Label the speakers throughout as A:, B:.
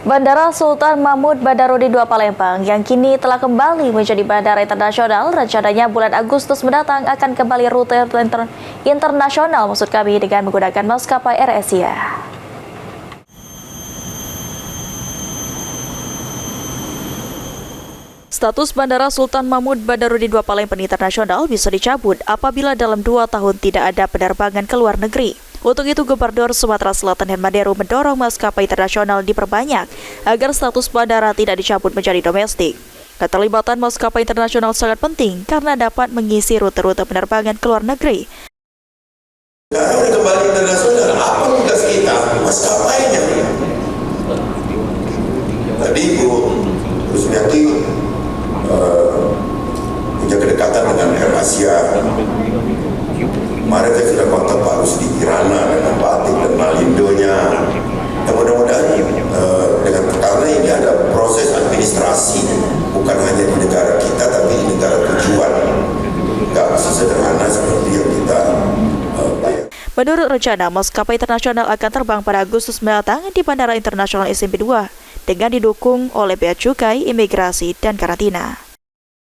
A: Bandara Sultan Mahmud Badarudin II Palembang yang kini telah kembali menjadi bandara internasional, rencananya bulan Agustus mendatang akan kembali rute internasional dengan menggunakan maskapai AirAsia. Status Bandara Sultan Mahmud Badarudin II Palembang Internasional bisa dicabut apabila dalam 2 tahun tidak ada penerbangan ke luar negeri. Untuk itu, Gubernur Sumatera Selatan Hermanderu mendorong maskapai internasional diperbanyak agar status bandara tidak dicabut menjadi domestik. Keterlibatan maskapai internasional sangat penting karena dapat mengisi rute-rute penerbangan ke luar negeri.
B: Sekarang udah kembali internasional, apa tugas kita? Maskapainya. Tadi Bu Rusmiati punya kedekatan dengan AirAsia. Kemarin saya sudah kontak Pak Rusdi Kirana dengan Pak Atik dan Malindonya. Dan mudah-mudahan karena ini ada proses administrasi, bukan hanya di negara kita, tapi di negara tujuan. Nggak sesederhana seperti yang kita bayar.
A: Menurut rencana, maskapai internasional akan terbang pada Agustus mendatang di Bandara Internasional SMP 2 dengan didukung oleh Bea Cukai, Imigrasi, dan Karantina.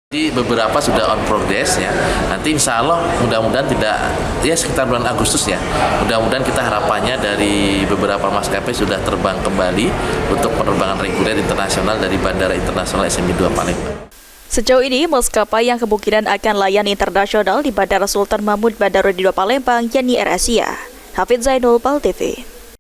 C: Di beberapa sudah on progress ya. Nanti insya Allah mudah-mudahan tidak sekitar bulan Agustus ya. Mudah-mudahan kita harapannya dari beberapa maskapai sudah terbang kembali untuk penerbangan reguler internasional dari Bandara Internasional SMP 2 Palembang.
A: Sejauh ini, maskapai yang kemungkinan akan layani internasional di Bandara Sultan Mahmud Badarudin II Palembang yakni AirAsia. Hafid Zainul, PAL TV.